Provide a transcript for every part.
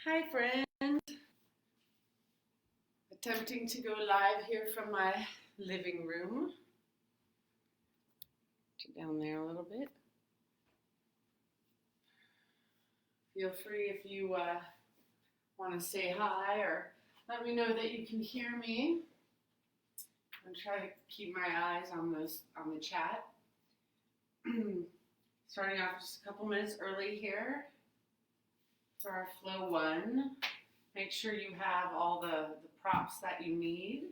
Hi friend, attempting to go live here from my living room. Down there a little bit. Feel free if you want to say hi or let me know that you can hear me. I'm trying to keep my eyes on the chat. Starting off just a couple minutes early here for our Flow 1. Make sure you have all the props that you need.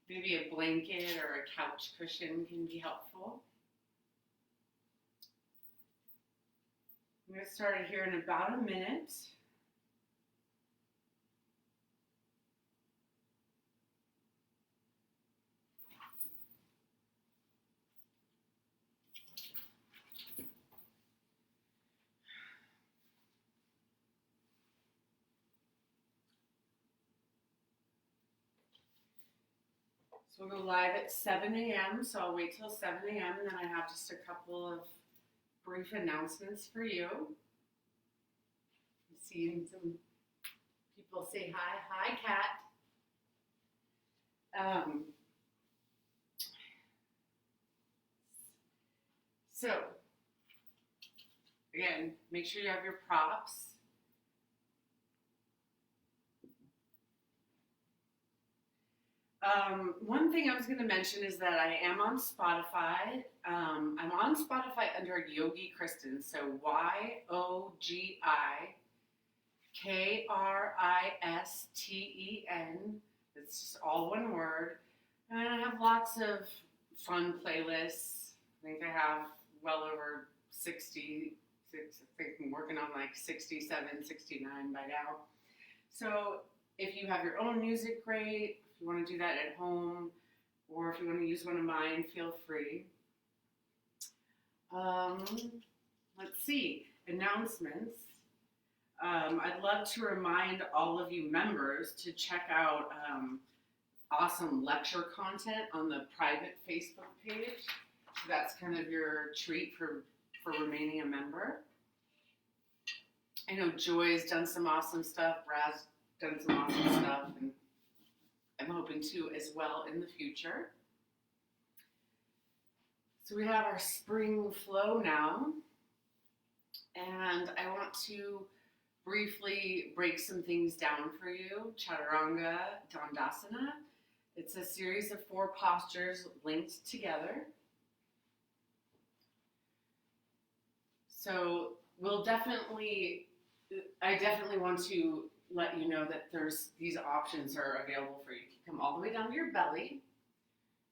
Maybe a blanket or a couch cushion can be helpful. I'm going to start it here in about a minute. So we'll go live at 7 a.m. So I'll wait till 7 a.m. and then I have just a couple of brief announcements for you. I'm seeing some people say hi. Hi, Kat. So, again, make sure you have your props. One thing I was going to mention is that I am on Spotify. I'm on Spotify under Yogi Kristen, so YogiKristen. It's just all one word. And I have lots of fun playlists. I think I have well over 60. I think I'm working on like 67, 69 by now. So if you have your own music, great. If you want to do that at home, or if you want to use one of mine, feel free. Let's see, announcements. I'd love to remind all of you members to check out awesome lecture content on the private Facebook page. So that's kind of your treat for remaining a member. I know Joy's done some awesome stuff, Brad's done some awesome stuff, and I'm hoping to as well in the future. So we have our spring flow now, and I want to briefly break some things down for you. Chaturanga Dandasana. It's a series of 4 postures linked together. So I definitely want to let you know that these options are available for you. You can come all the way down to your belly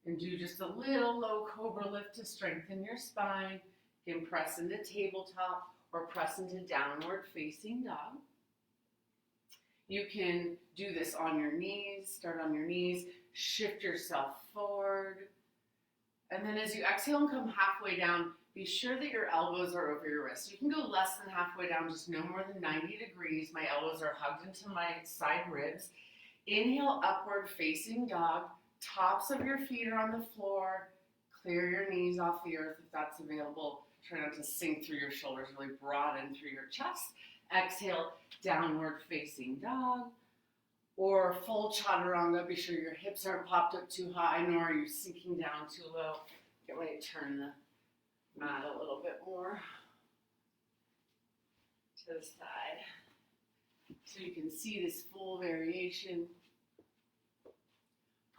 and do just a little low cobra lift to strengthen your spine. You can press into tabletop or press into downward facing dog. You can do this on your knees, start on your knees, shift yourself forward. And then as you exhale and come halfway down, be sure that your elbows are over your wrists. You can go less than halfway down, just no more than 90 degrees. My elbows are hugged into my side ribs. Inhale, upward facing dog. Tops of your feet are on the floor. Clear your knees off the earth if that's available. Try not to sink through your shoulders, really broaden through your chest. Exhale, downward facing dog. Or full chaturanga. Be sure your hips aren't popped up too high, nor are you sinking down too low. Get ready to turn the mat a little bit more to the side so you can see this full variation.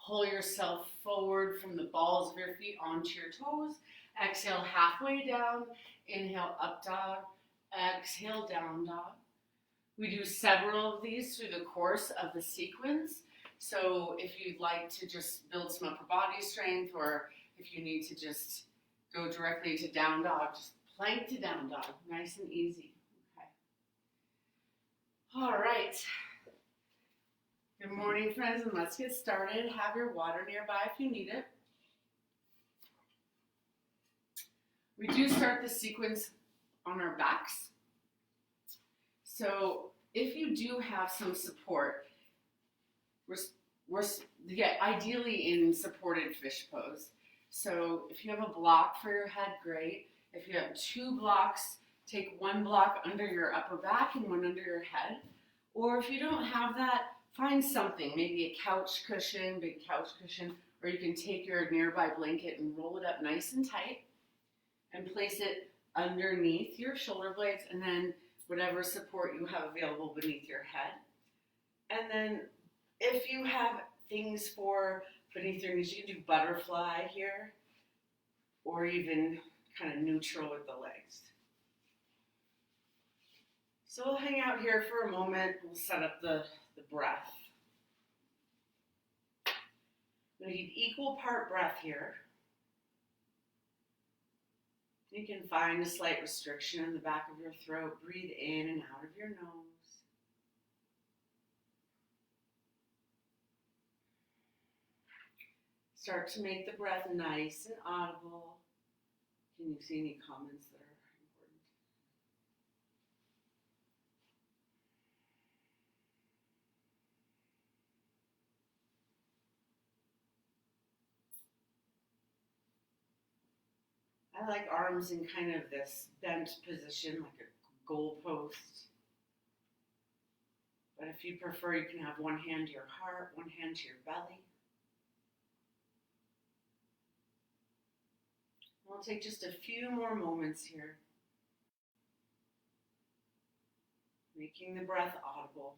Pull yourself forward from the balls of your feet onto your toes. Exhale halfway down. Inhale up dog. Exhale down dog. We do several of these through the course of the sequence. So if you'd like to just build some upper body strength, or if you need to just go directly to down dog, just plank to down dog, nice and easy. Okay. All right. Good morning, friends, and let's get started. Have your water nearby if you need it. We do start the sequence on our backs. So if you do have some support, we're ideally in supported fish pose. So if you have a block for your head, great. If you have 2 blocks, Take one block under your upper back and one under your head. Or if you don't have that, find something, maybe a couch cushion, big couch cushion, or you can take your nearby blanket and roll it up nice and tight and place it underneath your shoulder blades, and then whatever support you have available beneath your head. And then if you have things for beneath your knees, you can do butterfly here, or even kind of neutral with the legs. So we'll hang out here for a moment. We'll set up the breath. We need equal part breath here. You can find a slight restriction in the back of your throat. Breathe in and out of your nose. Start to make the breath nice and audible. Can you see any comments that are important? I like arms in kind of this bent position, like a goalpost. But if you prefer, you can have one hand to your heart, one hand to your belly. We'll take just a few more moments here, making the breath audible.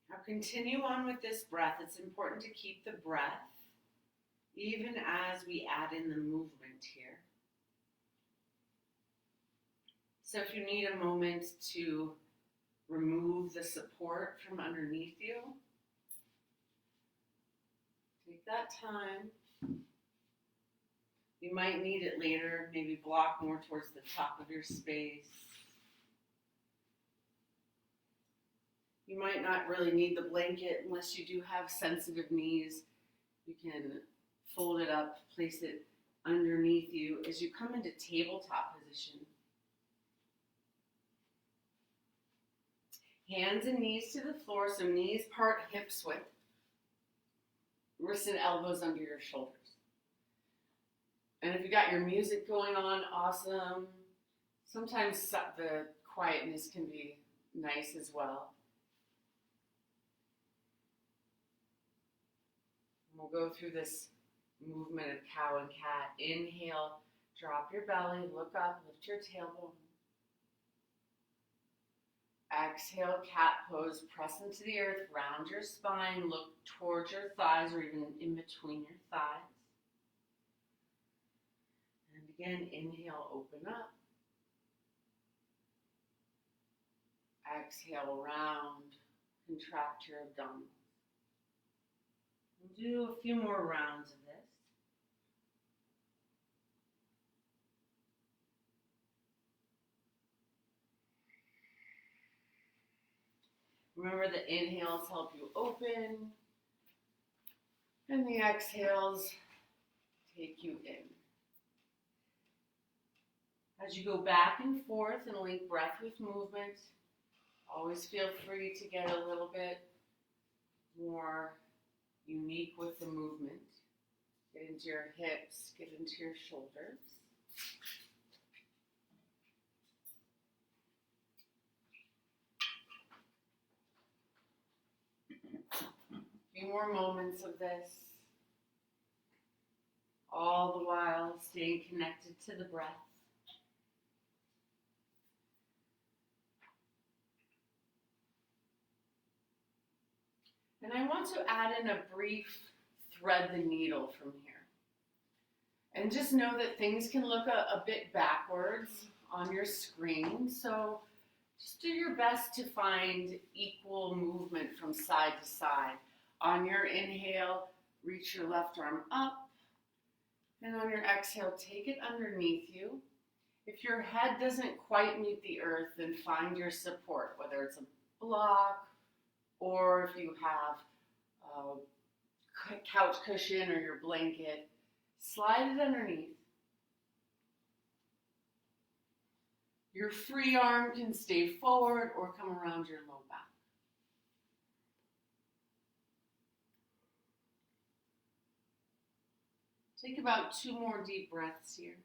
Now continue on with this breath. It's important to keep the breath even as we add in the movement here. So if you need a moment to remove the support from underneath you, take that time. You might need it later, maybe block more towards the top of your space. You might not really need the blanket unless you do have sensitive knees. You can fold it up, place it underneath you as you come into tabletop position. Hands and knees to the floor, so knees part hips width. Wrists and elbows under your shoulders. And if you got your music going on, awesome. Sometimes the quietness can be nice as well. We'll go through this movement of cow and cat. Inhale, drop your belly, look up, lift your tailbone. Exhale, cat pose, press into the earth, round your spine, look towards your thighs or even in between your thighs. And again, inhale, open up. Exhale, round, contract your abdominals. We'll do a few more rounds of this. Remember, the inhales help you open, and the exhales take you in. As you go back and forth and link breath with movement, always feel free to get a little bit more unique with the movement. Get into your hips, get into your shoulders. A few more moments of this, all the while staying connected to the breath. And I want to add in a brief thread the needle from here. And just know that things can look a bit backwards on your screen, so just do your best to find equal movement from side to side. On your inhale, reach your left arm up, and on your exhale, take it underneath you. If your head doesn't quite meet the earth, then find your support, whether it's a block, or if you have a couch cushion or your blanket, Slide it underneath. Your free arm can stay forward or come around your low back. Take about 2 more deep breaths here.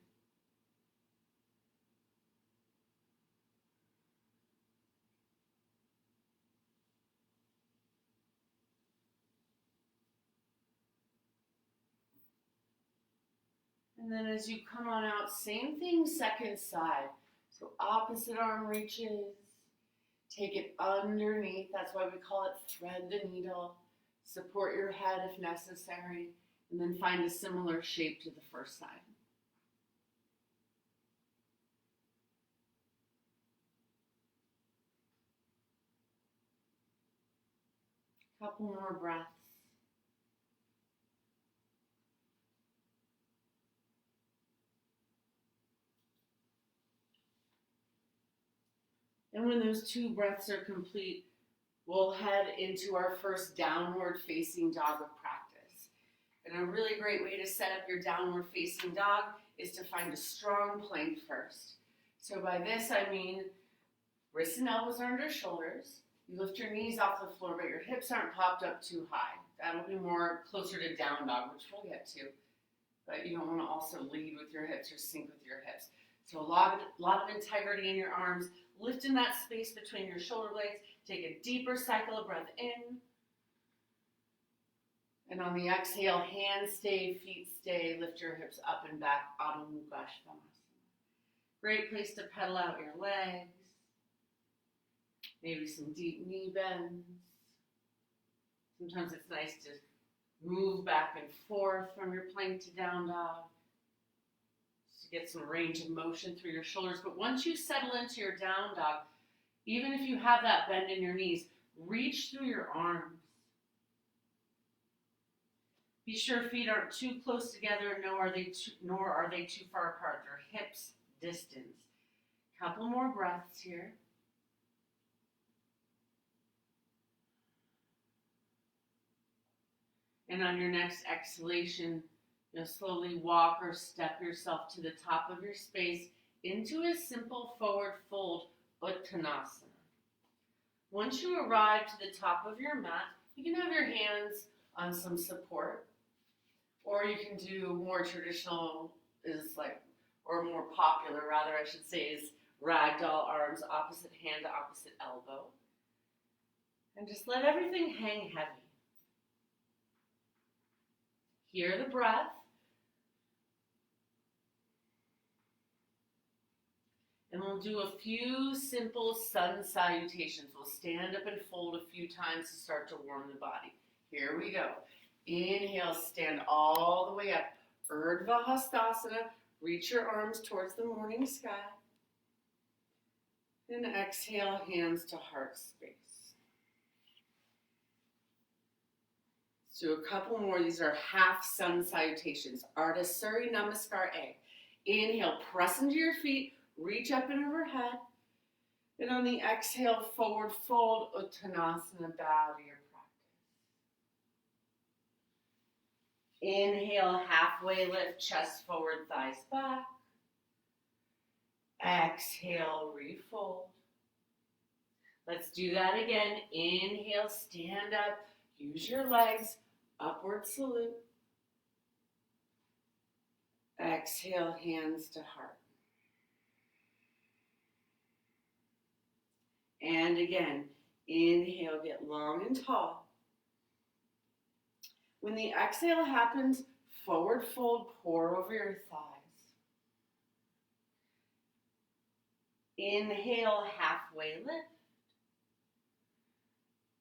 And then as you come on out, same thing, second side. So opposite arm reaches. Take it underneath. That's why we call it thread the needle. Support your head if necessary. And then find a similar shape to the first side. Couple more breaths. And when those 2 breaths are complete, we'll head into our first downward facing dog of practice. And a really great way to set up your downward facing dog is to find a strong plank first. So by this I mean wrists and elbows are under shoulders. You lift your knees off the floor, but your hips aren't popped up too high. That'll be more closer to down dog, which we'll get to. But you don't want to also lead with your hips or sync with your hips. So a lot of integrity in your arms. Lift in that space between your shoulder blades. Take a deeper cycle of breath in. And on the exhale, hands stay, feet stay. Lift your hips up and back. Adho Mukha Svanasana. Great place to pedal out your legs. Maybe some deep knee bends. Sometimes it's nice to move back and forth from your plank to down dog. Get some range of motion through your shoulders. But once you settle into your down dog, even if you have that bend in your knees, reach through your arms. Be sure feet aren't too close together, nor are they too far apart. They're hips distance. Couple more breaths here. And on your next exhalation, you'll slowly walk or step yourself to the top of your space into a simple forward fold Uttanasana. Once you arrive to the top of your mat, you can have your hands on some support, or you can do more traditional, or more popular rather, I should say, is ragdoll arms, opposite hand to opposite elbow. And just let everything hang heavy. Hear the breath. And we'll do a few simple sun salutations. We'll stand up and fold a few times to start to warm the body. Here we go. Inhale, stand all the way up. Urdhva Hastasana. Reach your arms towards the morning sky. And exhale, hands to heart space. Let's do a couple more. These are half sun salutations. Ardha Surya Namaskar A. Inhale, press into your feet. Reach up and overhead. And on the exhale, forward fold, Uttanasana, bow to your practice. Inhale, halfway lift, chest forward, thighs back. Exhale, refold. Let's do that again. Inhale, stand up, use your legs, upward salute. Exhale, hands to heart. And again, inhale, get long and tall. When the exhale happens, forward fold, pour over your thighs. Inhale, halfway lift.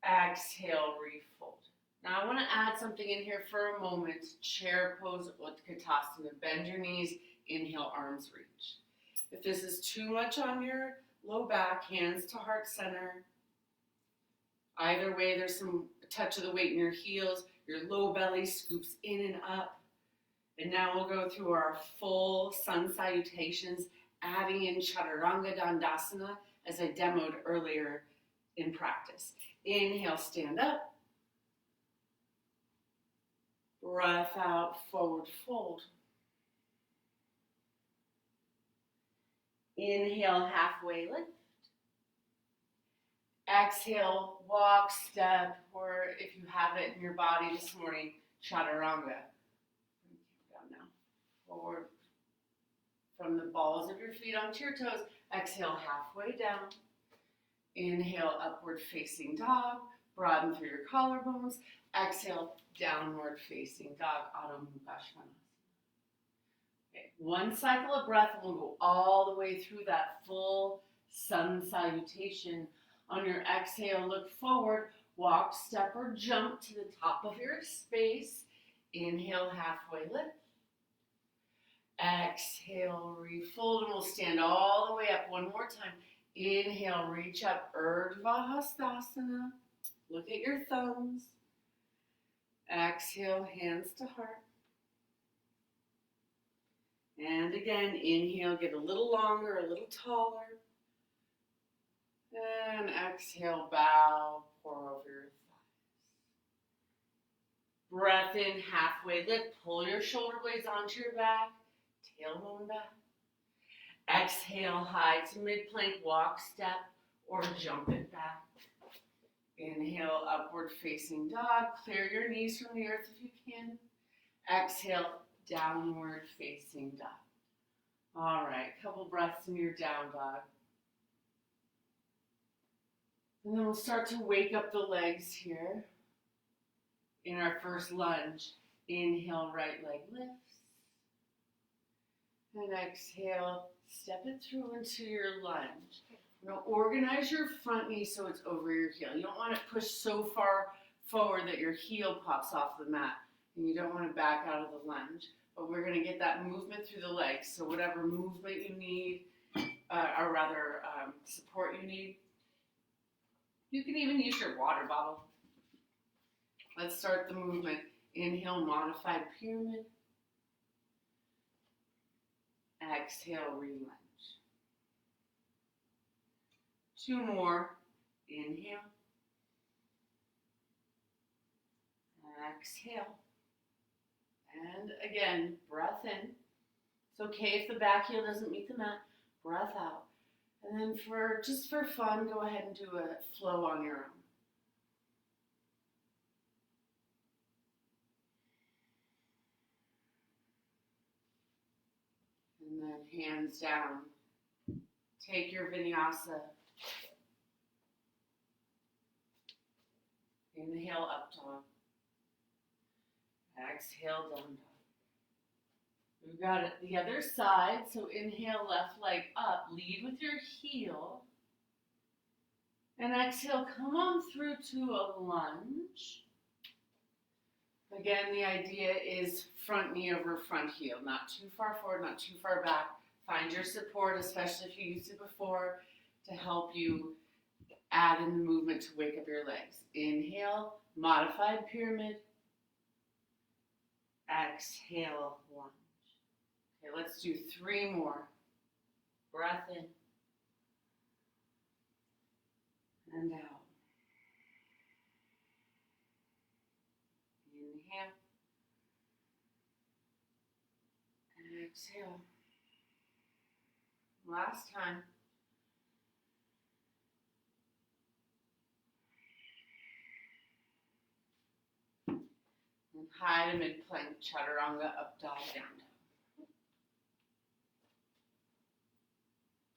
Exhale, refold. Now I want to add something in here for a moment. Chair pose, Utkatasana. Bend your knees, inhale, arms reach. If this is too much on your low back, hands to heart center. Either way, there's some touch of the weight in your heels. Your low belly scoops in and up. And now we'll go through our full sun salutations, adding in Chaturanga Dandasana as I demoed earlier in practice. Inhale, stand up. Breath out, forward fold. Inhale, halfway lift. Exhale, walk, step, or if you have it in your body this morning, chaturanga. Down now. Forward from the balls of your feet onto your toes. Exhale, halfway down. Inhale, upward facing dog. Broaden through your collarbones. Exhale, downward facing dog, Adho Mukha Svanasana. Okay, one cycle of breath, and we'll go all the way through that full sun salutation. On your exhale, look forward, walk, step, or jump to the top of your space. Inhale, halfway lift. Exhale, refold, and we'll stand all the way up one more time. Inhale, reach up, Urdhva Hastasana. Look at your thumbs. Exhale, hands to heart. And again, inhale, get a little longer, a little taller. And exhale, bow, pour over your thighs. Breath in, halfway lift. Pull your shoulder blades onto your back. Tailbone back. Exhale, high to mid-plank, walk, step, or jump it back. Inhale, upward facing dog. Clear your knees from the earth if you can. Exhale, downward facing dog. All right, couple breaths in your down dog. And then we'll start to wake up the legs here. In our first lunge, inhale, right leg lifts. And exhale, step it through into your lunge. Now organize your front knee so it's over your heel. You don't want to push so far forward that your heel pops off the mat. And you don't want to back out of the lunge. But we're going to get that movement through the legs. So whatever movement you need, or rather support you need, you can even use your water bottle. Let's start the movement. Inhale, modified pyramid. Exhale, re-lunge. 2 more. Inhale. Exhale. And again, breath in. It's okay if the back heel doesn't meet the mat. Breath out. And then just for fun, go ahead and do a flow on your own. And then hands down. Take your vinyasa. Inhale, up dog. Exhale, down dog. We've got it the other side, so inhale, left leg up. Lead with your heel. And exhale, come on through to a lunge. Again, the idea is front knee over front heel. Not too far forward, not too far back. Find your support, especially if you used it before, to help you add in the movement to wake up your legs. Inhale, modified pyramid. Exhale, lunge. Okay, let's do 3 more. Breath in. And out. Inhale. And exhale. Last time. And high to mid plank, chaturanga, up dog, down dog.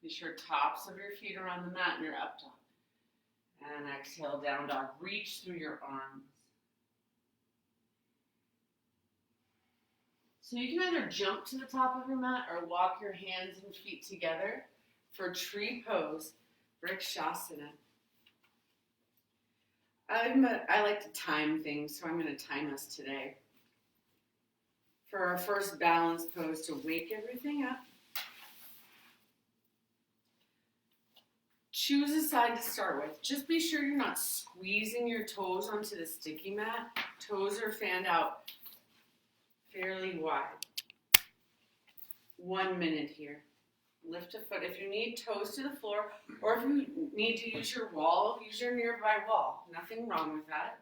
Be sure tops of your feet are on the mat and you're up dog. And exhale, down dog. Reach through your arms. So you can either jump to the top of your mat or walk your hands and feet together for tree pose, Vrikshasana. I like to time things, so I'm going to time us today. For our first balance pose to wake everything up, choose a side to start with. Just be sure you're not squeezing your toes onto the sticky mat. Toes are fanned out fairly wide. 1 minute here. Lift a foot. If you need toes to the floor, or if you need to use your wall, use your nearby wall. Nothing wrong with that.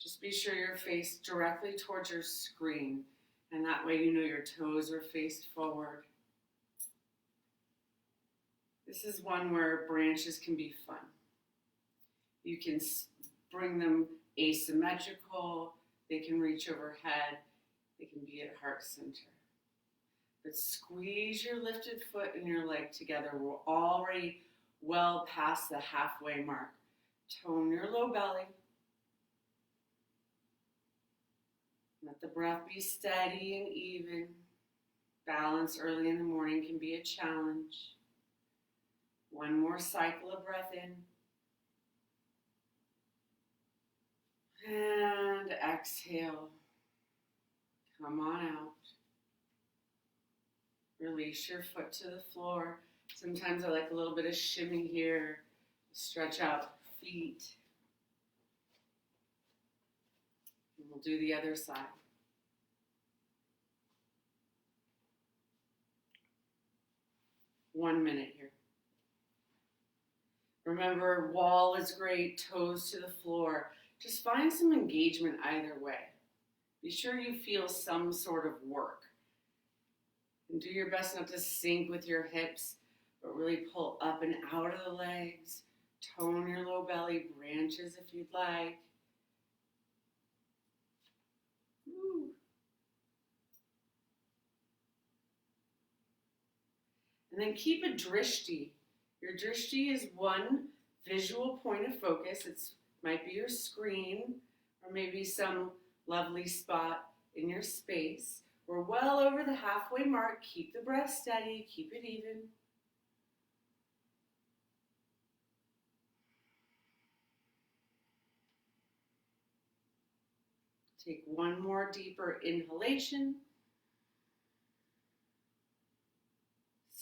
Just be sure you're faced directly towards your screen, and that way you know your toes are faced forward. This is one where branches can be fun. You can bring them asymmetrical, they can reach overhead, they can be at heart center. But squeeze your lifted foot and your leg together. We're already well past the halfway mark. Tone your low belly. Let the breath be steady and even. Balance early in the morning can be a challenge. One more cycle of breath in. And exhale. Come on out. Release your foot to the floor. Sometimes I like a little bit of shimmy here. Stretch out feet. And we'll do the other side. One minute here. Remember, wall is great, toes to the floor. Just find some engagement either way. Be sure you feel some sort of work. And do your best not to sink with your hips, but really pull up and out of the legs. Tone your low belly, branches if you'd like. Woo. And then keep a drishti. Your drishti is one visual point of focus. It might be your screen or maybe some lovely spot in your space. We're well over the halfway mark. Keep the breath steady, keep it even. Take one more deeper inhalation.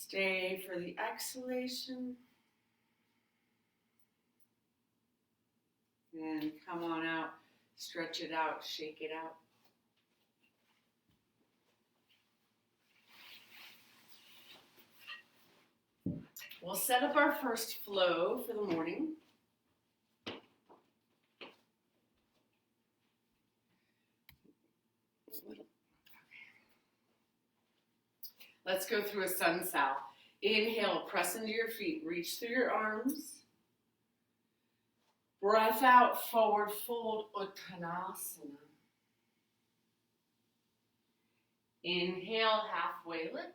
Stay for the exhalation. And come on out, stretch it out, shake it out. We'll set up our first flow for the morning. Let's go through a sun sal. Inhale, press into your feet, reach through your arms. Breath out, forward fold, Uttanasana. Inhale, halfway lift.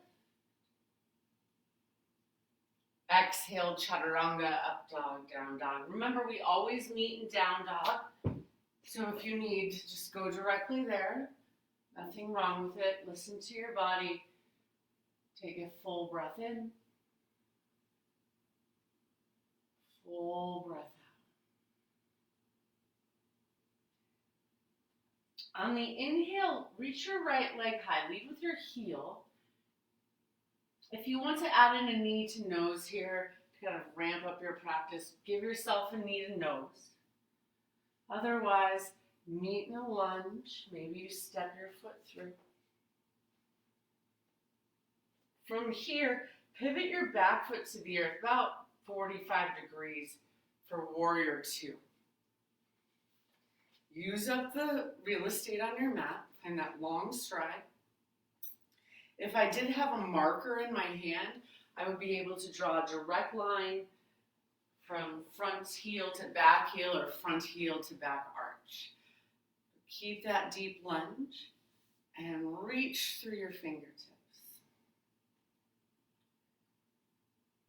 Exhale, chaturanga, up dog, down dog. Remember, we always meet in down dog. So if you need, just go directly there. Nothing wrong with it. Listen to your body. Take a full breath in. Full breath out. On the inhale, reach your right leg high. Lead with your heel. If you want to add in a knee to nose here to kind of ramp up your practice, give yourself a knee to nose. Otherwise, meet in a lunge. Maybe you step your foot through. From here, pivot your back foot to the earth about 45 degrees for warrior two. Use up the real estate on your mat, find that long stride. If I did have a marker in my hand, I would be able to draw a direct line from front heel to back heel or front heel to back arch. Keep that deep lunge and reach through your fingertips.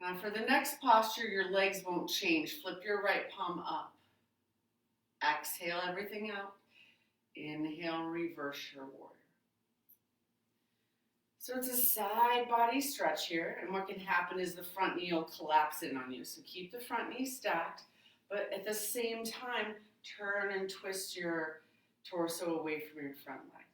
Now for the next posture, your legs won't change. Flip your right palm up. Exhale everything out. Inhale, reverse your warrior. So it's a side body stretch here, and what can happen is the front knee will collapse in on you. So keep the front knee stacked, but at the same time, turn and twist your torso away from your front leg.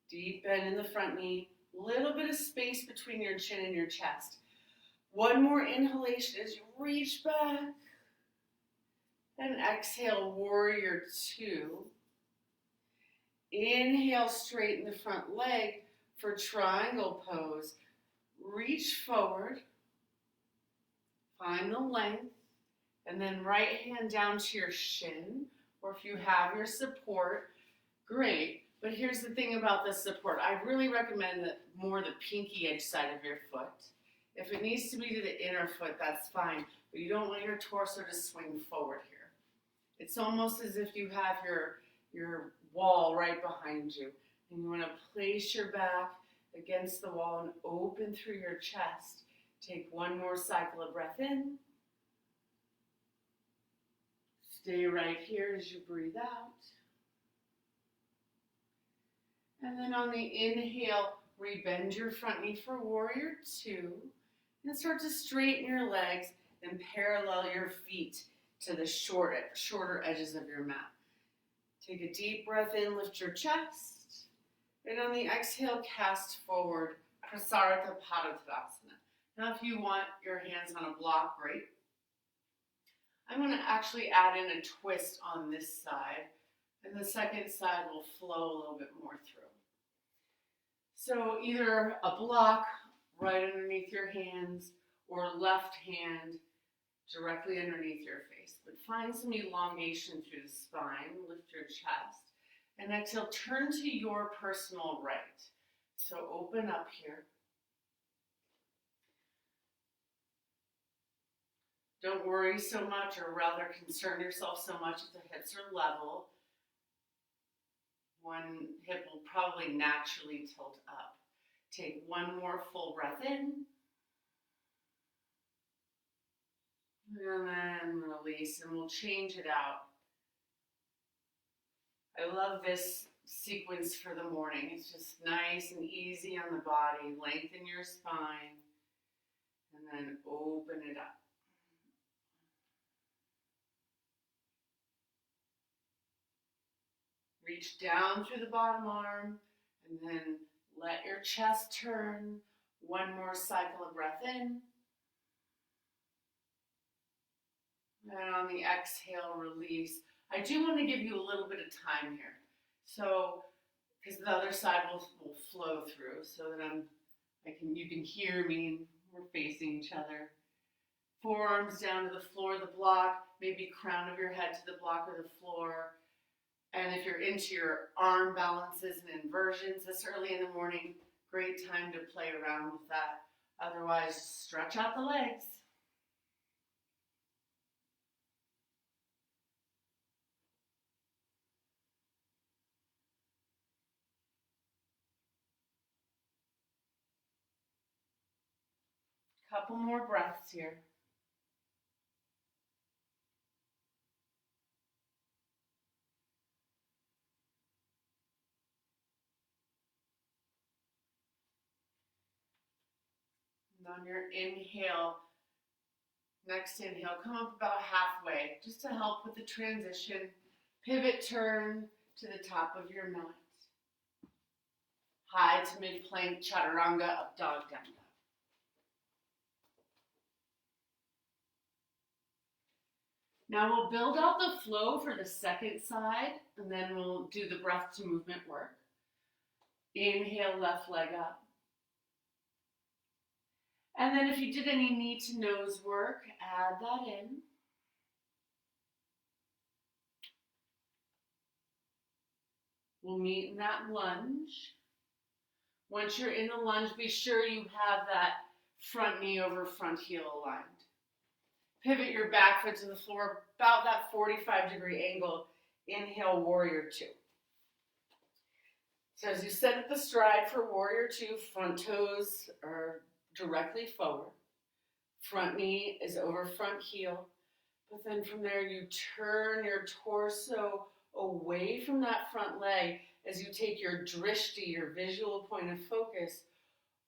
Deep bend in the front knee, little bit of space between your chin and your chest. One more inhalation as you reach back. And exhale, warrior two. Inhale, straighten the front leg for triangle pose. Reach forward. Find the length. And then right hand down to your shin. Or if you have your support, great. But here's the thing about the support. I really recommend that more the pinky edge side of your foot. If it needs to be to the inner foot, that's fine, but you don't want your torso to swing forward here. It's almost as if you have your wall right behind you, and you want to place your back against the wall and open through your chest. Take one more cycle of breath in. Stay right here as you breathe out. And then on the inhale, rebend your front knee for warrior two. And start to straighten your legs and parallel your feet to the shorter edges of your mat. Take a deep breath in, lift your chest. And on the exhale, cast forward, Prasarita Padottanasana. Now if you want your hands on a block, great. I'm going to actually add in a twist on this side, and the second side will flow a little bit more through. So either a block right underneath your hands or left hand directly underneath your face. But find some elongation through the spine, lift your chest, and exhale, turn to your personal right. So open up here. Don't worry so much, or rather concern yourself so much if the hips are level. One hip will probably naturally tilt up. Take one more full breath in. And then release, and we'll change it out. I love this sequence for the morning. It's just nice and easy on the body. Lengthen your spine, and then open it up. Reach down through the bottom arm, and then let your chest turn. One more cycle of breath in. And on the exhale, release. I do want to give you a little bit of time here. So, because the other side will flow through, so that you can hear me and we're facing each other. Forearms down to the floor of the block, maybe crown of your head to the block or the floor. And if you're into your arm balances and inversions this early in the morning, great time to play around with that. Otherwise, stretch out the legs. Couple more breaths here. And on your inhale, next inhale, come up about halfway, just to help with the transition. Pivot turn to the top of your mat. High to mid plank, chaturanga, up dog, down dog. Now we'll build out the flow for the second side, and then we'll do the breath to movement work. Inhale, left leg up. And then if you did any knee to nose work, add that in. We'll meet in that lunge. Once you're in the lunge, be sure you have that front knee over front heel aligned. Pivot your back foot to the floor, about that 45-degree angle. Inhale, warrior two. So as you set at the stride for warrior two, front toes are directly forward. Front knee is over front heel. But then from there, you turn your torso away from that front leg as you take your drishti, your visual point of focus,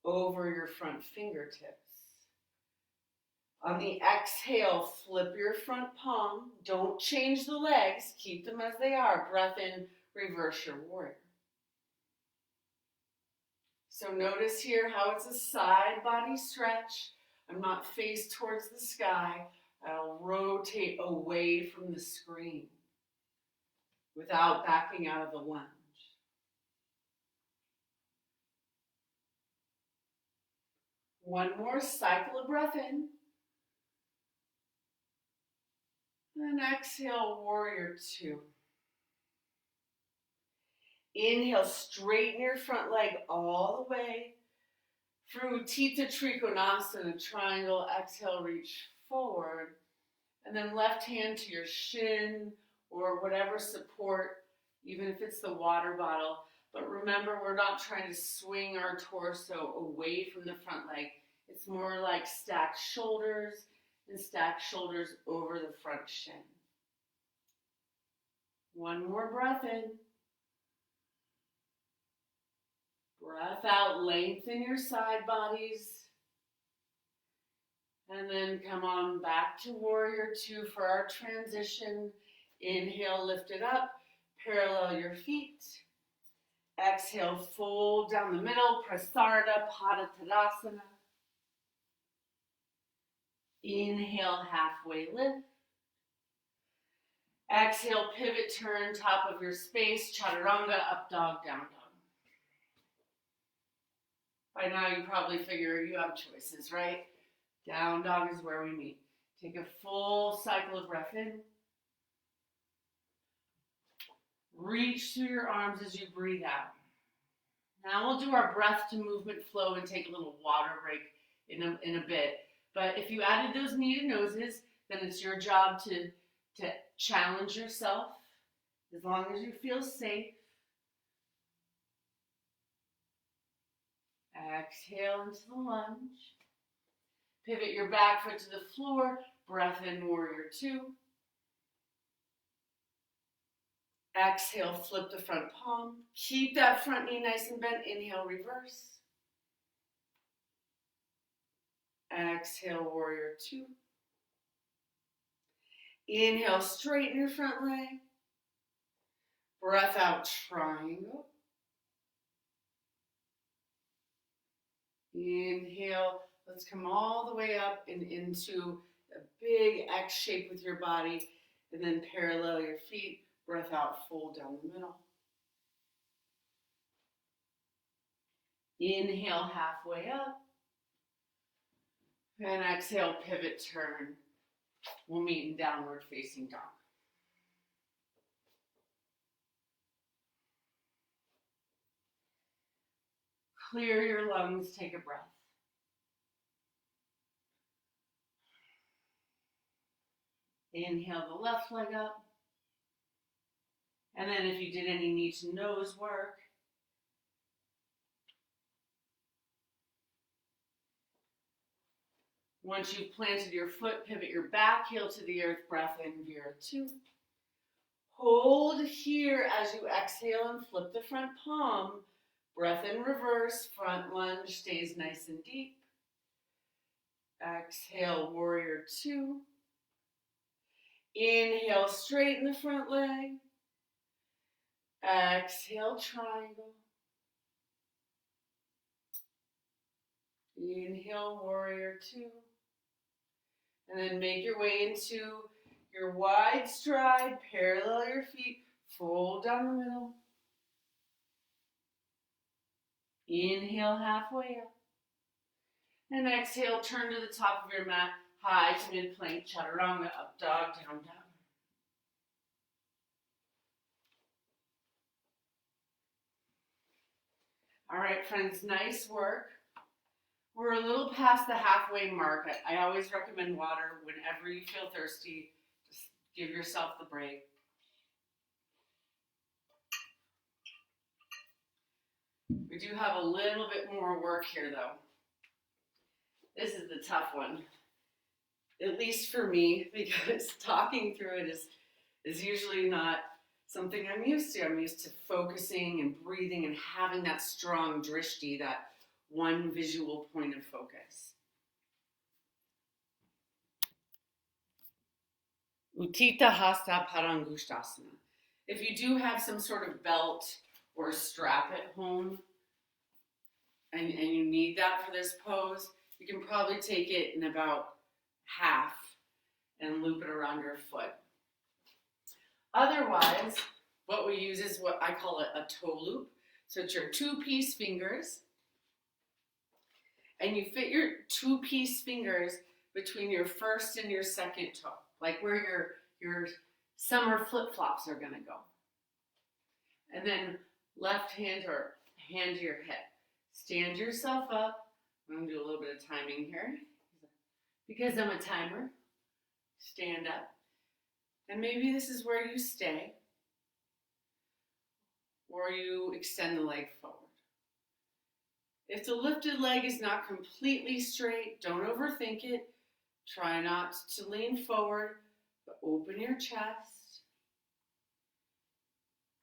over your front fingertips. On the exhale, flip your front palm. Don't change the legs. Keep them as they are. Breath in, reverse your warrior. So notice here how it's a side body stretch. I'm not faced towards the sky. I'll rotate away from the screen without backing out of the lunge. One more cycle of breath in. And exhale, warrior two. Inhale, straighten your front leg all the way. through Utthita Trikonasana, triangle, exhale, reach forward. And then left hand to your shin or whatever support, even if it's the water bottle. But remember, we're not trying to swing our torso away from the front leg. It's more like stacked shoulders and stacked shoulders over the front shin. One more breath in. Breath out, lengthen your side bodies. And then come on back to Warrior Two for our transition. Inhale, lift it up, parallel your feet. Exhale, fold down the middle, Prasarna, Padottanasana. Inhale, halfway lift. Exhale, pivot, turn, top of your space, Chaturanga, up dog, down dog. By now you probably figure you have choices, right? Down dog is where we meet. Take a full cycle of breath in. Reach through your arms as you breathe out. Now we'll do our breath to movement flow and take a little water break in a bit. But if you added those knee to noses, then it's your job to challenge yourself as long as you feel safe. Exhale into the lunge. Pivot your back foot to the floor. Breath in, Warrior Two. Exhale, flip the front palm. Keep that front knee nice and bent. Inhale, reverse. Exhale, Warrior Two. Inhale, straighten your front leg. Breath out, triangle. Inhale, let's come all the way up and into a big X shape with your body, and then parallel your feet. Breath out, fold down the middle. Inhale, halfway up. And exhale, pivot, turn. We'll meet in downward facing dog. Clear your lungs, take a breath. Inhale the left leg up. And then if you did any knee to nose work, once you've planted your foot, pivot your back heel to the earth, breath in, Warrior Two. Hold here as you exhale and flip the front palm. Breath in, reverse, front lunge stays nice and deep. Exhale, Warrior Two. Inhale, straighten the front leg. Exhale, triangle. Inhale, Warrior Two. And then make your way into your wide stride, parallel your feet, fold down the middle. Inhale, halfway up. And exhale, turn to the top of your mat, high to mid plank, Chaturanga, up dog, down dog. All right, friends, nice work. We're a little past the halfway mark. I always recommend water whenever you feel thirsty. Just give yourself the break. We do have a little bit more work here, though. This is the tough one, at least for me, because talking through it is usually not something I'm used to. I'm used to focusing and breathing and having that strong drishti, that one visual point of focus. Utthita Hasta Parangushtasana. If you do have some sort of belt or strap at home and you need that for this pose, you can probably take it in about half and loop it around your foot. Otherwise, what we use is what I call a toe loop. So it's your two-piece fingers, and you fit your two-piece fingers between your first and your second toe, like where your summer flip-flops are gonna go. And then left hand or hand to your hip. Stand yourself up, I'm going to do a little bit of timing here. Because I'm a timer, stand up. And maybe this is where you stay. Or you extend the leg forward. If the lifted leg is not completely straight, don't overthink it. Try not to lean forward, but open your chest.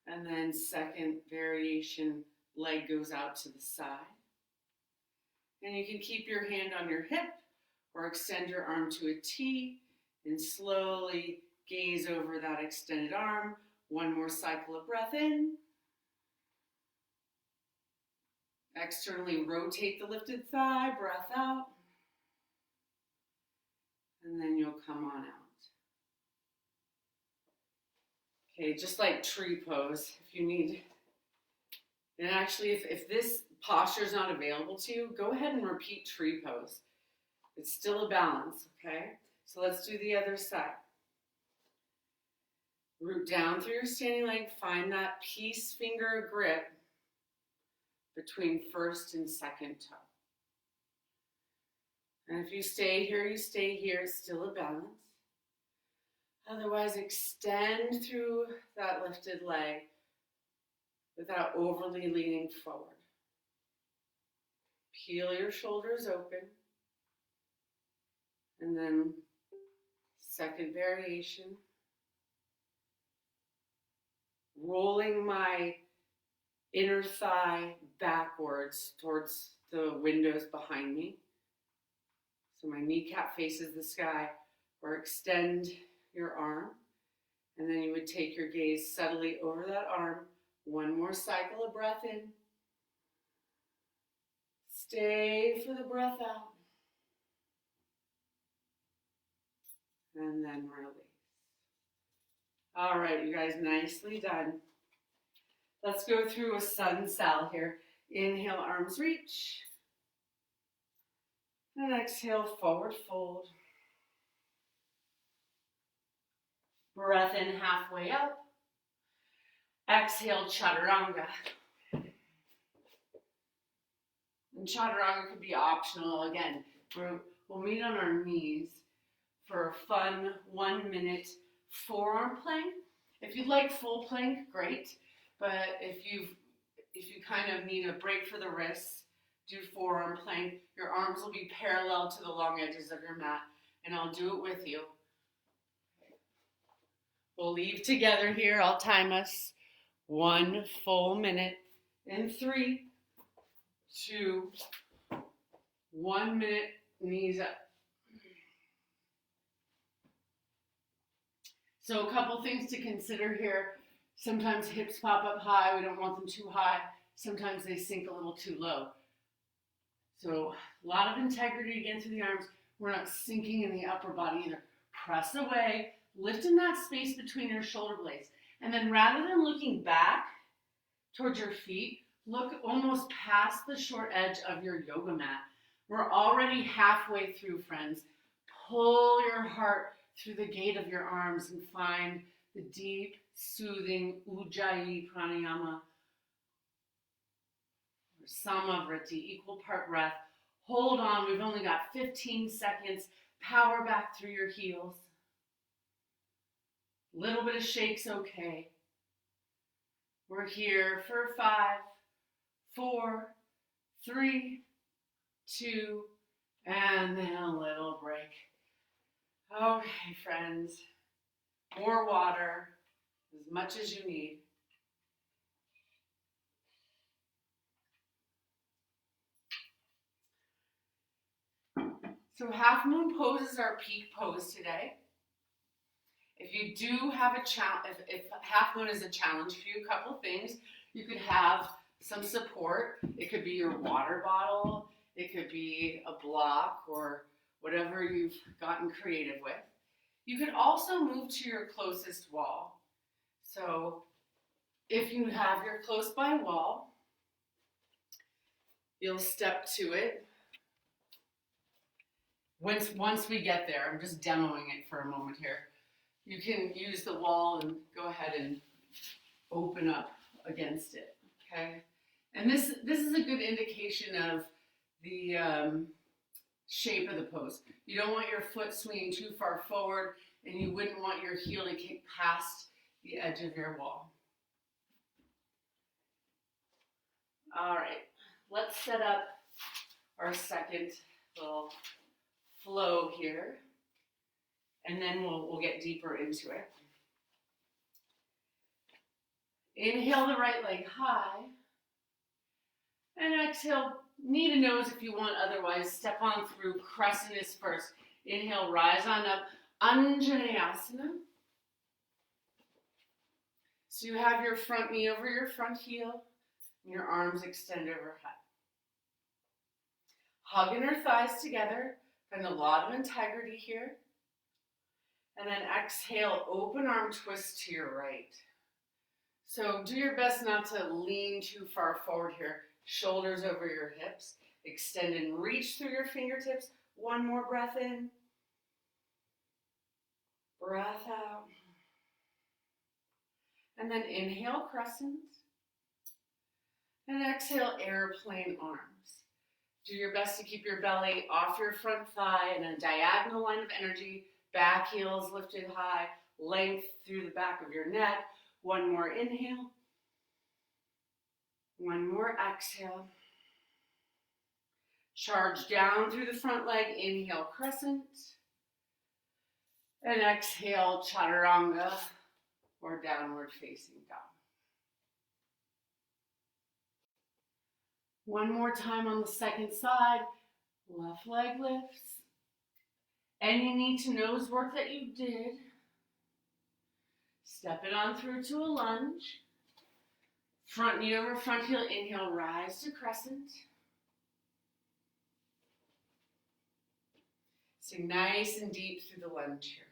And then second variation, leg goes out to the side. And you can keep your hand on your hip or extend your arm to a T and slowly gaze over that extended arm. One more cycle of breath in. Externally rotate the lifted thigh, breath out. And then you'll come on out. Okay, just like tree pose, if you need. And actually, if this posture is not available to you, go ahead and repeat tree pose. It's still a balance, okay? So let's do the other side. Root down through your standing leg, find that peace finger grip between first and second toe. And if you stay here, you stay here. It's still a balance. Otherwise, extend through that lifted leg without overly leaning forward. Peel your shoulders open. And then second variation. Rolling my inner thigh backwards towards the windows behind me. So my kneecap faces the sky, or extend your arm. And then you would take your gaze subtly over that arm. One more cycle of breath in. Stay for the breath out. And then release. All right, you guys, nicely done. Let's go through a sun sal here. Inhale, arms reach. And exhale, forward fold. Breath in halfway up. Exhale, chaturanga. And chaturanga could be optional. Again, we'll meet on our knees for a fun 1 minute forearm plank. If you'd like full plank, great. But if you kind of need a break for the wrists, do forearm plank. Your arms will be parallel to the long edges of your mat, and I'll do it with you. We'll leave together here. I'll time us 1 full minute in 3, 2, 1 minute, knees up. So a couple things to consider here. Sometimes hips pop up high. We don't want them too high. Sometimes they sink a little too low. So a lot of integrity again through the arms. We're not sinking in the upper body either. Press away, lift in that space between your shoulder blades. And then rather than looking back towards your feet, look almost past the short edge of your yoga mat. We're already halfway through, friends. Pull your heart through the gate of your arms and find the deep, soothing Ujjayi pranayama, or Samavriti, equal part breath. Hold on, we've only got 15 seconds. Power back through your heels. Little bit of shake's okay. We're here for 5, 4, 3, 2, and then a little break. Okay, friends, more water, as much as you need. So half moon pose is our peak pose today. If you do have a challenge, if half moon is a challenge for you, a couple things. You could have some support. It could be your water bottle. It could be a block or whatever you've gotten creative with. You could also move to your closest wall. So if you have your close by wall, you'll step to it. Once we get there, I'm just demoing it for a moment here. You can use the wall and go ahead and open up against it, okay? And this is a good indication of the shape of the pose. You don't want your foot swinging too far forward, and you wouldn't want your heel to kick past the edge of your wall. All right, let's set up our second little flow here, and then we'll get deeper into it. Inhale the right leg high, and exhale, knee to nose if you want, otherwise step on through. Crescent is first. Inhale, rise on up, Anjaneyasana. So you have your front knee over your front heel, and your arms extend overhead. Hugging your thighs together, find a lot of integrity here. And then exhale, open arm twist to your right. So do your best not to lean too far forward here. Shoulders over your hips. Extend and reach through your fingertips. One more breath in. Breath out. And then inhale, crescent. And exhale, airplane arms. Do your best to keep your belly off your front thigh in a diagonal line of energy. Back heels lifted high. Length through the back of your neck. One more inhale. One more exhale. Charge down through the front leg. Inhale, crescent. And exhale, chaturanga, or downward facing dog. One more time on the second side. Left leg lifts. Any knee to nose work that you did. Step it on through to a lunge. Front knee over front heel. Inhale, rise to crescent. Sing nice and deep through the lunge here.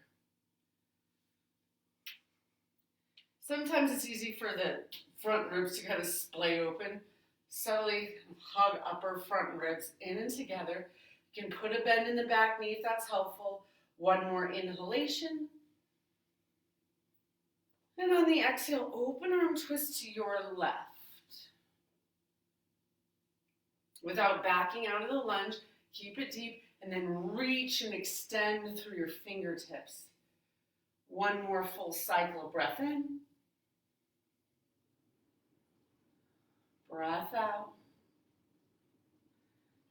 Sometimes it's easy for the front ribs to kind of splay open. Subtly hug upper front ribs in and together. You can put a bend in the back knee if that's helpful. One more inhalation. And on the exhale, open arm twist to your left. Without backing out of the lunge, keep it deep and then reach and extend through your fingertips. One more full cycle of breath in. Breath out.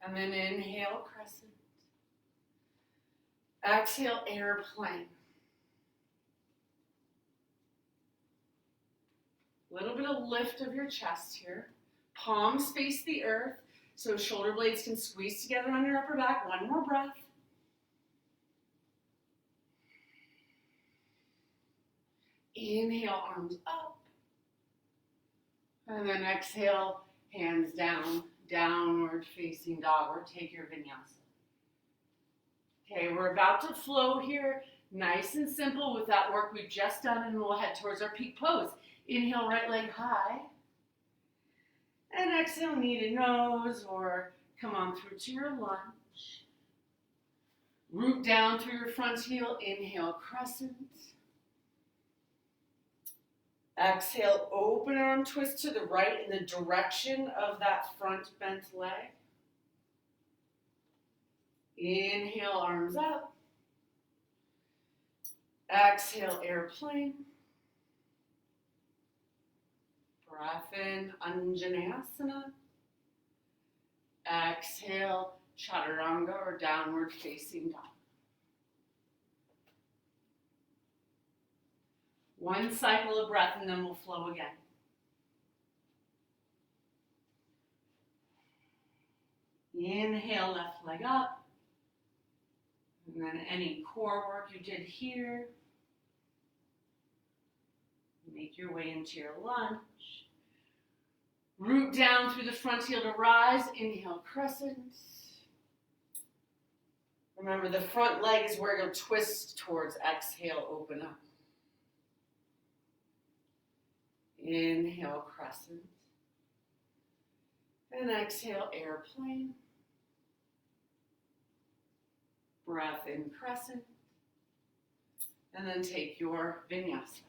And then inhale, crescent. Exhale, airplane. A little bit of lift of your chest here. Palms face the earth, so shoulder blades can squeeze together on your upper back. One more breath. Inhale, arms up. And then exhale, hands down, downward facing dog, or take your vinyasa. Okay, we're about to flow here, nice and simple with that work we've just done, and we'll head towards our peak pose. Inhale, right leg high. And exhale, knee to nose, or come on through to your lunge. Root down through your front heel. Inhale, crescent. Exhale, open arm twist to the right in the direction of that front bent leg. Inhale, arms up. Exhale, airplane. Breath in, Anjaneyasana. Exhale, chaturanga, or downward facing dog. One cycle of breath and then we'll flow again. Inhale, left leg up. And then any core work you did here. Make your way into your lunge. Root down through the front heel to rise. Inhale, crescent. Remember, the front leg is where you'll twist towards. Exhale, open up. Inhale, crescent. And exhale, airplane. Breath in, crescent. And then take your vinyasa.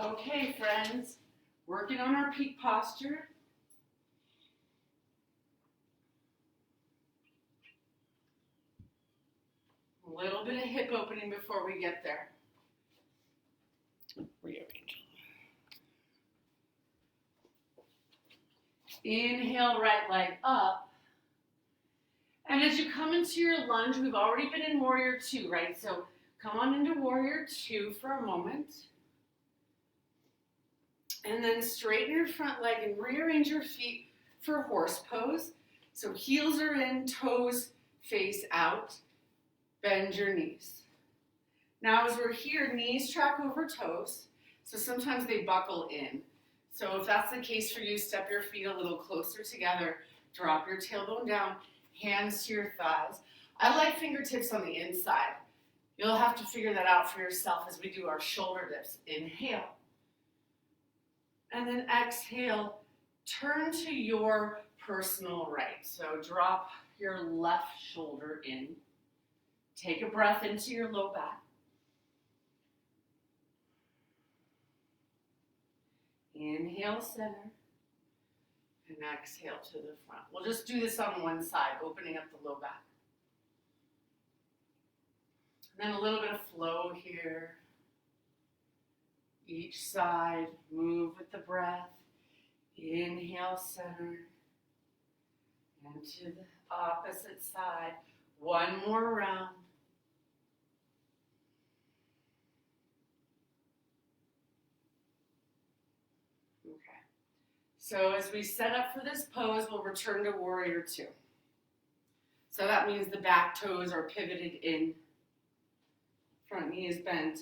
Okay, friends, working on our peak posture. A little bit of hip opening before we get there. Rearrange. Inhale, right leg up. And as you come into your lunge, we've already been in Warrior 2, right? So come on into Warrior 2 for a moment. And then straighten your front leg and rearrange your feet for horse pose. So heels are in, toes face out. Bend your knees. Now as we're here, knees track over toes. So sometimes they buckle in. So if that's the case for you, step your feet a little closer together. Drop your tailbone down, hands to your thighs. I like fingertips on the inside. You'll have to figure that out for yourself as we do our shoulder dips. Inhale. And then exhale, turn to your personal right. So drop your left shoulder in. Take a breath into your low back. Inhale, center. And exhale to the front. We'll just do this on one side, opening up the low back. And then a little bit of flow here. Each side, move with the breath. Inhale, center. And to the opposite side. One more round. Okay. So as we set up for this pose, we'll return to Warrior 2. So that means the back toes are pivoted in. Front knee is bent.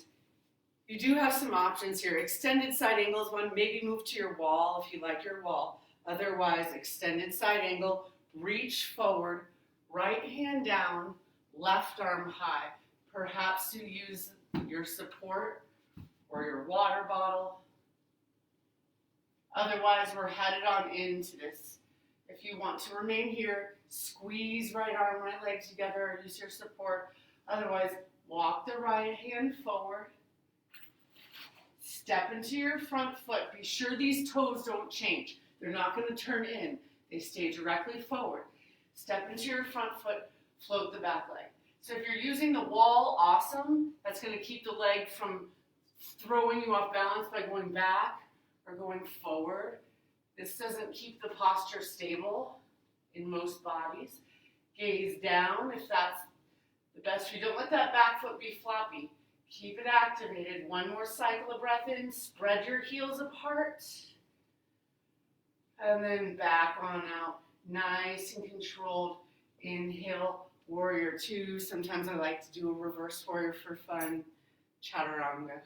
You do have some options here. Extended side angle is one. Maybe move to your wall if you like your wall. Otherwise, extended side angle. Reach forward. Right hand down. Left arm high. Perhaps you use your support or your water bottle. Otherwise, we're headed on into this. If you want to remain here, squeeze right arm, right leg together, use your support. Otherwise, walk the right hand forward. Step into your front foot. Be sure these toes don't change. They're not going to turn in. They stay directly forward. Step into your front foot, float the back leg. So if you're using the wall, awesome. That's going to keep the leg from throwing you off balance by going back or going forward. This doesn't keep the posture stable in most bodies. Gaze down if that's the best for you. Don't let that back foot be floppy. Keep it activated. One more cycle of breath in. Spread your heels apart. And then back on out. Nice and controlled. Inhale, Warrior 2. Sometimes I like to do a reverse warrior for fun. Chaturanga.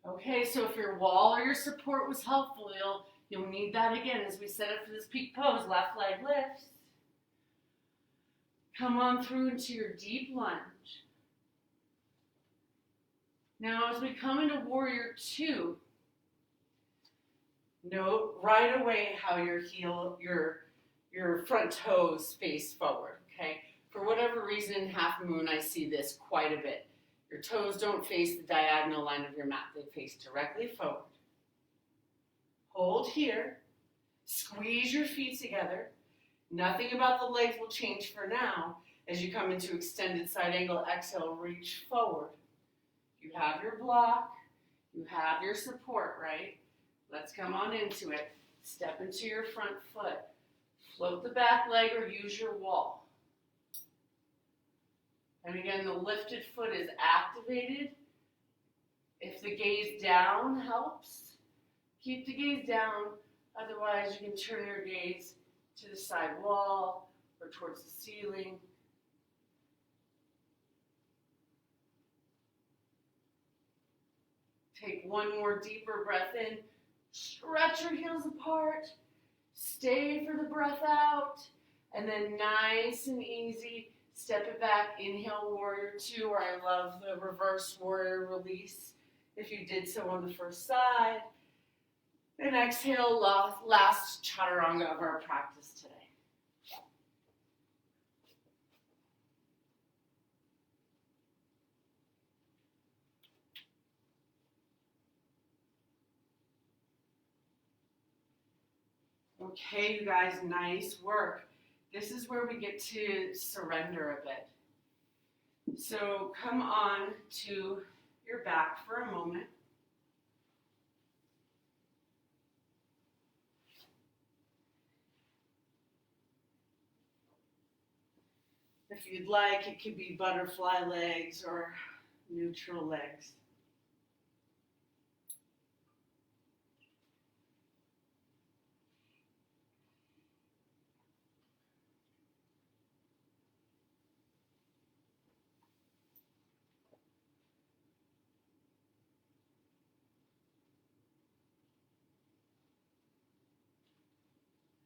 Okay, so if your wall or your support was helpful, you'll need that again as we set up for this peak pose. Left leg lifts. Come on through into your deep lunge. Now as we come into Warrior 2, note right away how your front toes face forward, okay? For whatever reason in half moon, I see this quite a bit. Your toes don't face the diagonal line of your mat. They face directly forward. Hold here. Squeeze your feet together. Nothing about the legs will change for now. As you come into extended side angle, exhale, reach forward. You have your block. You have your support, right? Let's come on into it. Step into your front foot. Float the back leg or use your wall. And again, the lifted foot is activated. If the gaze down helps, keep the gaze down. Otherwise, you can turn your gaze to the side wall or towards the ceiling. Take one more deeper breath in. Stretch your heels apart. Stay for the breath out. And then nice and easy, step it back. Inhale, Warrior 2, or I love the reverse warrior release if you did so on the first side. And exhale, last chaturanga of our practice today. Okay, you guys, nice work. This is where we get to surrender a bit. So come on to your back for a moment. If you'd like, it could be butterfly legs or neutral legs.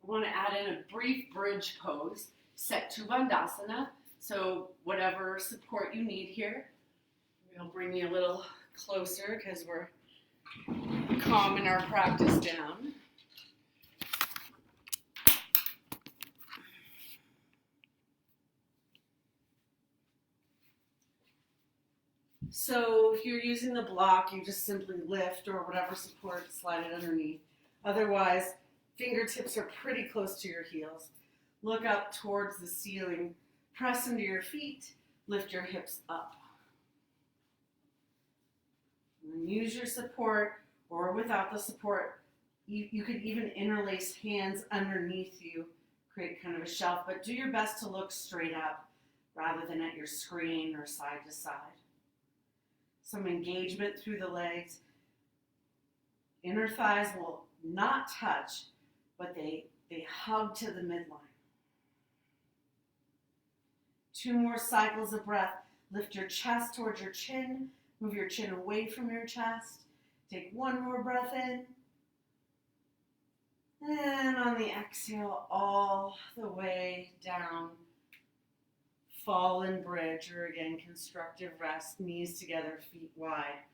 I want to add in a brief bridge pose, set to Bandhasana. So whatever support you need here, we'll bring you a little closer because we're calming our practice down. So if you're using the block, you just simply lift or whatever support, slide it underneath. Otherwise, fingertips are pretty close to your heels. Look up towards the ceiling, press into your feet, lift your hips up. And use your support, or without the support, you could even interlace hands underneath you, create kind of a shelf, but do your best to look straight up rather than at your screen or side to side. Some engagement through the legs. Inner thighs will not touch, but they hug to the midline. 2 more cycles of breath. Lift your chest towards your chin. Move your chin away from your chest. Take 1 more breath in. And on the exhale, all the way down. Fallen bridge, or again, constructive rest. Knees together, feet wide.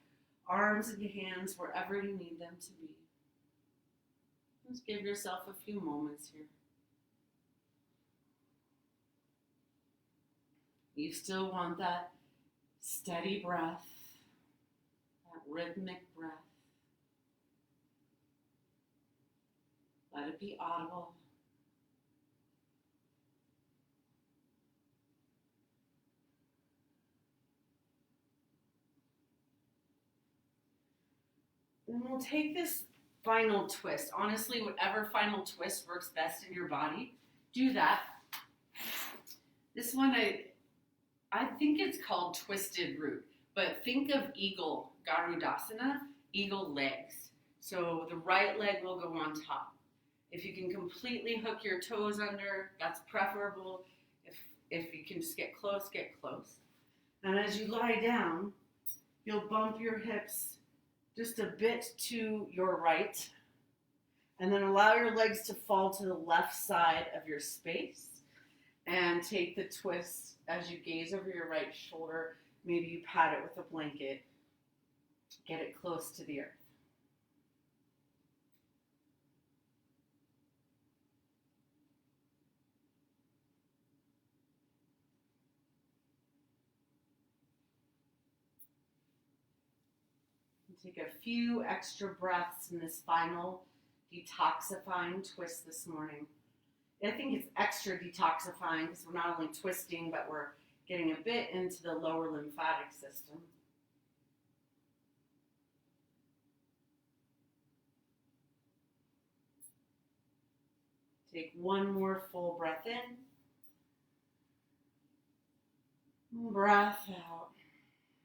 Arms and hands wherever you need them to be. Just give yourself a few moments here. You still want that steady breath, that rhythmic breath. Let it be audible. And we'll take this final twist. Honestly, whatever final twist works best in your body, do that. This one, I think it's called twisted root, but think of eagle, Garudasana, eagle legs. So the right leg will go on top. If you can completely hook your toes under, that's preferable. If you can just get close, get close. And as you lie down, you'll bump your hips just a bit to your right, and then allow your legs to fall to the left side of your space, and take the twist as you gaze over your right shoulder. Maybe you pat it with a blanket, get it close to the earth. Take a few extra breaths in this final detoxifying twist this morning. I think it's extra detoxifying because we're not only twisting, but we're getting a bit into the lower lymphatic system. Take 1 more full breath in. Breath out.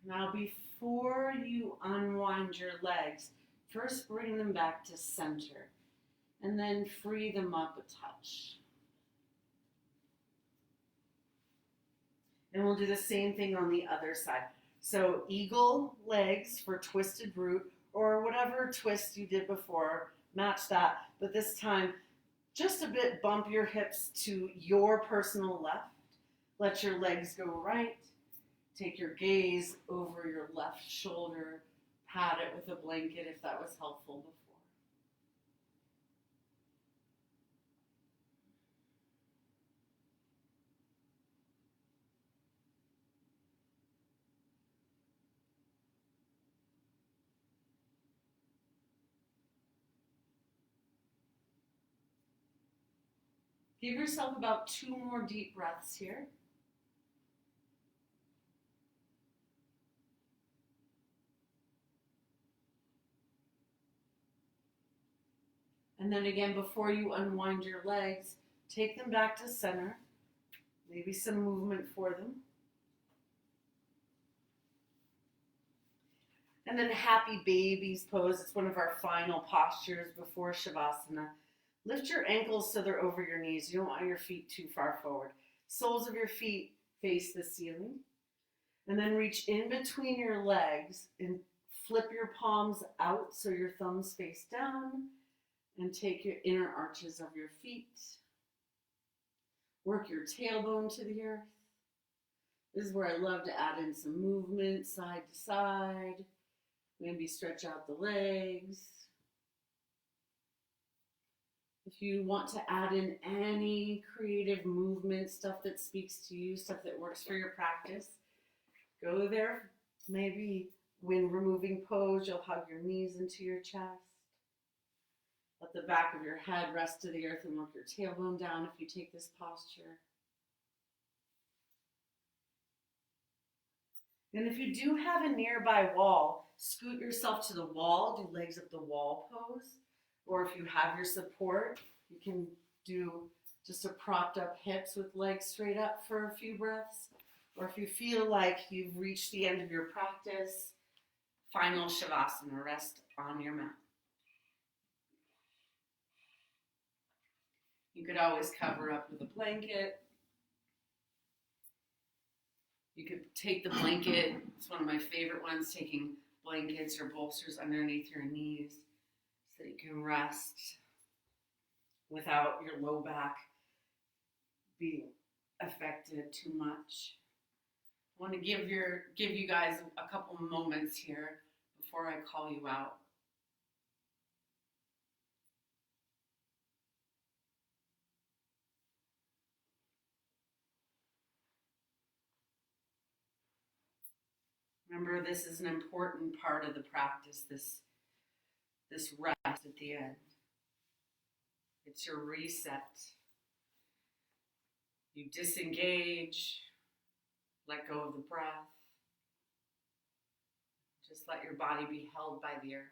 Now before you unwind your legs, first bring them back to center and then free them up a touch. And we'll do the same thing on the other side. So eagle legs for twisted root, or whatever twist you did before, match that. But this time, just a bit bump your hips to your personal left. Let your legs go right. Take your gaze over your left shoulder. Pat it with a blanket if that was helpful before. Give yourself about 2 more deep breaths here. And then again, before you unwind your legs, take them back to center. Maybe some movement for them. And then happy baby's pose. It's one of our final postures before Shavasana. Lift your ankles so they're over your knees. You don't want your feet too far forward. Soles of your feet face the ceiling. And then reach in between your legs and flip your palms out so your thumbs face down. And take your inner arches of your feet. Work your tailbone to the earth. This is where I love to add in some movement side to side. Maybe stretch out the legs. If you want to add in any creative movement, stuff that speaks to you, stuff that works for your practice, go there. Maybe when removing pose, you'll hug your knees into your chest. Let the back of your head rest to the earth and work your tailbone down if you take this posture. And if you do have a nearby wall, scoot yourself to the wall, do legs up the wall pose. Or if you have your support, you can do just a propped up hips with legs straight up for a few breaths. Or if you feel like you've reached the end of your practice, final Shavasana, rest on your mat. You could always cover up with a blanket. You could take the blanket, it's one of my favorite ones, taking blankets or bolsters underneath your knees so that you can rest without your low back being affected too much. I want to give you guys a couple moments here before I call you out. Remember, this is an important part of the practice, this rest at the end. It's your reset. You disengage, let go of the breath. Just let your body be held by the earth.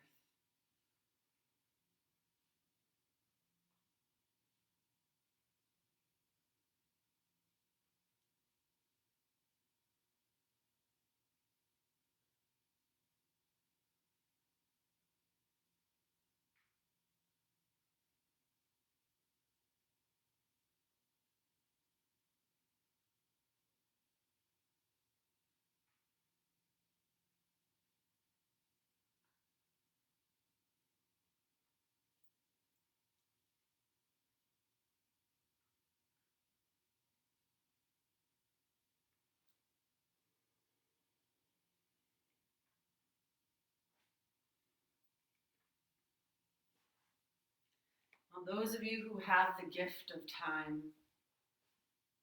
Now, those of you who have the gift of time,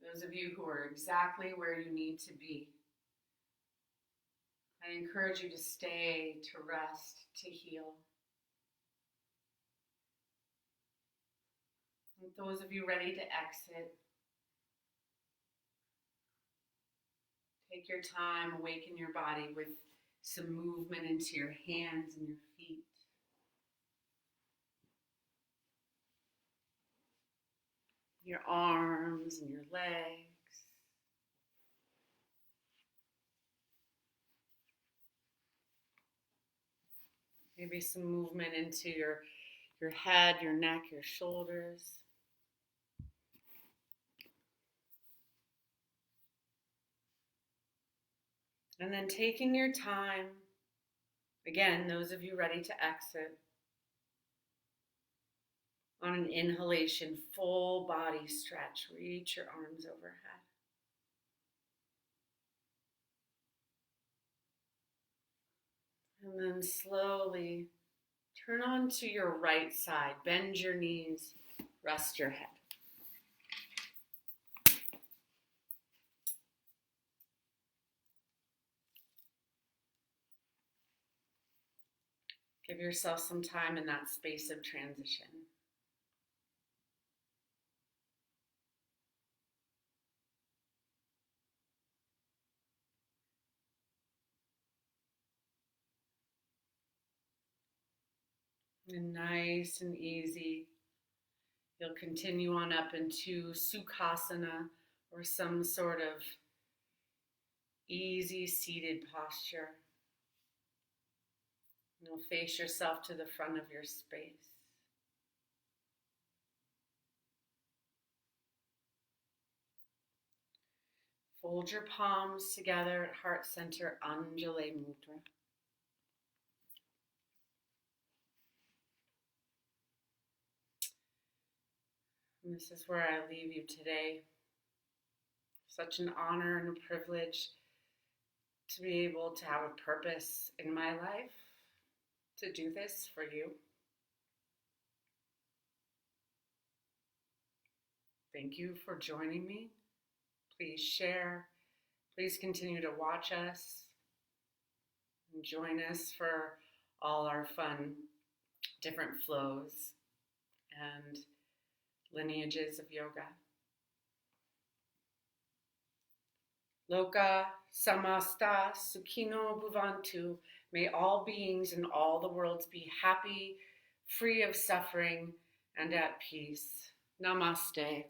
those of you who are exactly where you need to be, I encourage you to stay, to rest, to heal. And those of you ready to exit, take your time, awaken your body with some movement into your hands and your feet. Your arms and your legs. Maybe some movement into your head, your neck, your shoulders. And then taking your time, again, those of you ready to exit, on an inhalation, full body stretch. Reach your arms overhead. And then slowly turn onto your right side. Bend your knees, rest your head. Give yourself some time in that space of transition. And nice and easy, you'll continue on up into Sukhasana, or some sort of easy seated posture. You'll face yourself to the front of your space. Fold your palms together at heart center, Anjali Mudra. And this is where I leave you today. Such an honor and a privilege to be able to have a purpose in my life, to do this for you. Thank you for joining me. Please share. Please continue to watch us and join us for all our fun, different flows and lineages of yoga. Loka samasta sukhino bhuvantu. May all beings in all the worlds be happy, free of suffering, and at peace. Namaste.